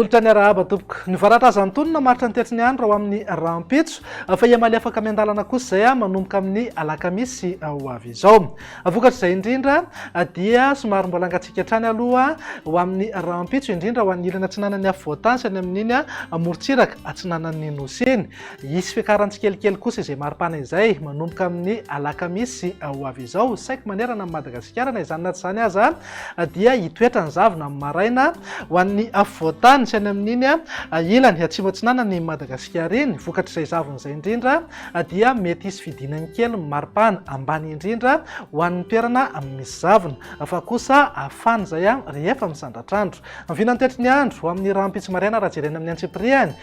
Tolotra ny arahaba tompoko ny varatra antonona maritra ny tetriny andro ao amin'ny rampitso fa iamaly afaka miandalana kosa izay manomboka amin'ny alakamisy ho avy izao. Vokatra izay indrindra dia somary mbola angatsika hatrany aloha ho amin'ny rampitso indrindra ho an'ilana atsinanany avoatansy any amin'iny morontsiraka atsinanany nosiny. Isy fiakarantsikelikely kosa izay maripana izay manomboka amin'ny alakamisy ho avy izao. Saiko manerana amin'ny Madagasikara na izany na tsy izany aza dia hitoetra ny zavona amin'ny maraina ho an'ny avoatany sy any amin'iny ilany atsimo atsinanany Madagasikara iny. Vokatra izay zavona izay indrindra dia mety hisy fidinany kely maripana ambany indrindra ho an'ny toerana misy zavona fa kosa afany izay rehefa misandratr'andro. Mivinany toetriny andro ho amin'ny rampitso maraina raha jerena amin'ny antsipriany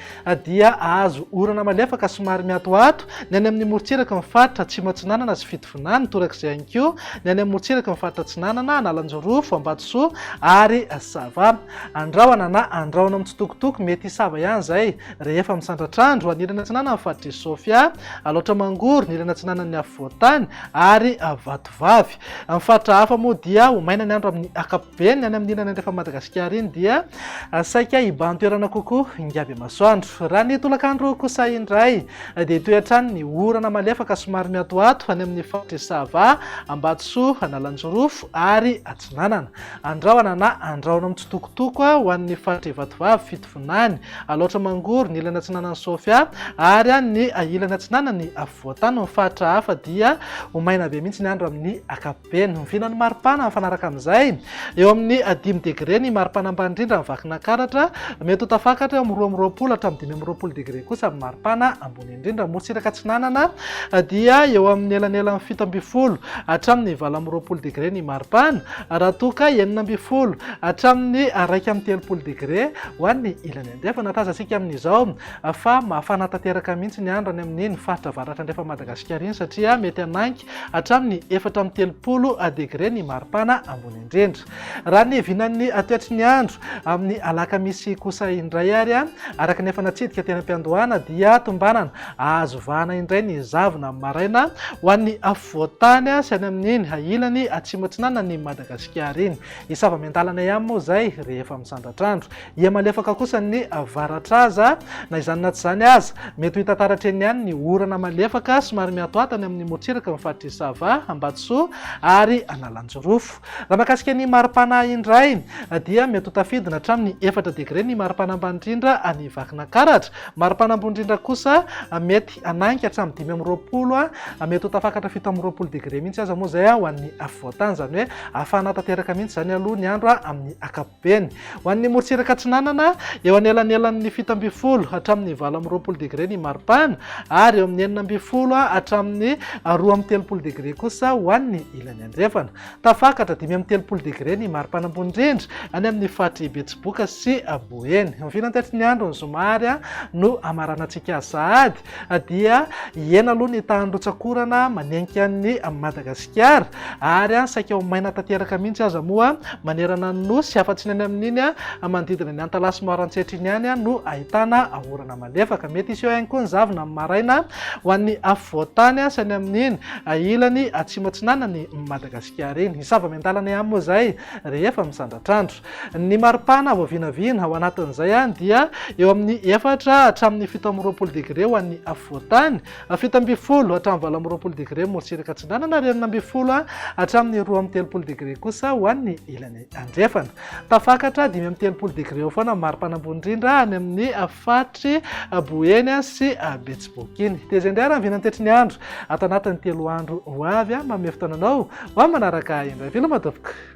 dia azo orana malefaka somary miatoato ny any amin'ny morontsiraka mifaritra atsimo atsinanana sy fitovinany torak'izay ihany koa ny any amin'ny morontsiraka mifaritra atsinanana Analanjorofo Ambatsoa ary Sava. Andrahoana na andrahoana mitsitokotoko mety hisava ihany izay rehefa misandratr'andro anilana atsinanana amin'ny faritry Sofia, aloatra mangoro nilana atsinanany avoatany ary vatovavy. Amin'ny faritra hafa moa dia ho maina ny andro amin'ny ankapobeny any amin'ny ilany rehefa Madagasikara iny dia saika hibahan-toerana kokoa ingaby masoandro. Raha ny tolakandro kosa indray dia toetrany ny orana malefaka somary miatoato any amin'ny faritry Sava, Ambatsoa, Analanjorofo ary Atsinanana. Andrahoana na andrahoana mitsitokotoko ho an'ny faritry vatovavy fitovinany, aloatra mangoro ny ilana atsinanany Sofia ary ny ilana atsinanany avoatany. Ny faritra hafa dia ho maina be mihitsy ny andro amin'ny ankapobeny. Mivinany maripana mifanaraka amin'izay eo amin'ny 5 degré ny maripana ambany indrindra mivakina karatra, mety ho tafakatra amin'ny 2 hatramin'ny 5 degré kosa amin'ny maripana ambony indrindra. Morontsiraka atsinanana dia eo amin'ny elanelan'ny 7 hatramin'ny 9 degré ny maripana, raha toka 9 hatramin'ny 3 degré ho an'ny ilany andrefana. Tazantsika amin'izao fa mafana tanteraka mihitsy ny andro any amin'iny faritra avaratra andrefa Madagasikara iny satria mety hananky hatramin'ny 4 degré ny maripana ambony indrindra. Raha ny vinan'ny toetry ny andro amin'ny alakamisy kosa indray ary araka ny efa natsidika teny am-piandohana dia tombanana azo vahana indray ny zavona maraina ho an'ny avoatany sy any amin'iny ilany atsimo atsinanany Madagasikara iny. Isava miandalana ihany moa izay rehefa misandratr'andro. Ia malefaka kosa ny varatra aza na izany na tsy izany aza mety ho hitantaratra eny ihany ny orana malefaka somary miatoatany amin'ny morontsiraka amin'ny faritry Sava, Ambatsoa ary Analanjorofo. Raha mahakasika ny maripana indray dia mety ho tafidina hatramin'ny 4 degré ny maripana ambany indrindra any vakina karatra. Maripana ambony indrindra kosa mety hananky hatramin'ny 20 mety ho tafakatra 17 degré mihitsy aza moa izay ho an'ny avoatany, zany hoe afana tanteraka mihitsy zany aloha ny andro amin'ny ankapobeny. Ho an'ny morontsiraka atsinanana eo anelanelan'ny 17 hatramin'ny 20 degré ny maripana ary eo amin'ny 19 hatramin'ny 23 degré kosa ho an'ny ilany andrefana. Tafakatra 5 degré ny maripana ambony indrindra any amin'ny faritry Betsiboka sy Boeny. Mivinany toetry ny andro ny zomary no amaranantsika sahady dia hiena aloha ny tahandrotsakorana manenika ny Madagasikara ary saika ho maina tanteraka mihitsy aza moa manerana ny nosy afa-tsy ny any amin'iny manodidina ny Antalasy Moarantsetriny any no ahitana orana malefaka. Mety hisy eo ihany koa ny zavona amin'ny maraina ho an'ny avoatany sy any amin'iny ilany atsimo atsinanany Madagasikara iny. Isava miandalana ihany moa izay rehefa misandratr'andro. Ny maripana voavinavina ao anatin'izay dia eo amin'ny 4 hatramin'ny 17 degré ho an'ny avoatany, 17 hatramin'ny 20 degré morontsiraka atsinanana ary 20 hatramin'ny 23 degré kosa ho an'ny ilany andrefana. Tafakatra 13 degré eo foana maripana ambony indrindra any amin'ny faritry Boeny sy Betsiboka iny. Tezay indray raha mivinany toetry ny andro ato anatin'ny 3 andro ho avy. Manome fotoana anao ho manaraka indray. Vilama tompoko.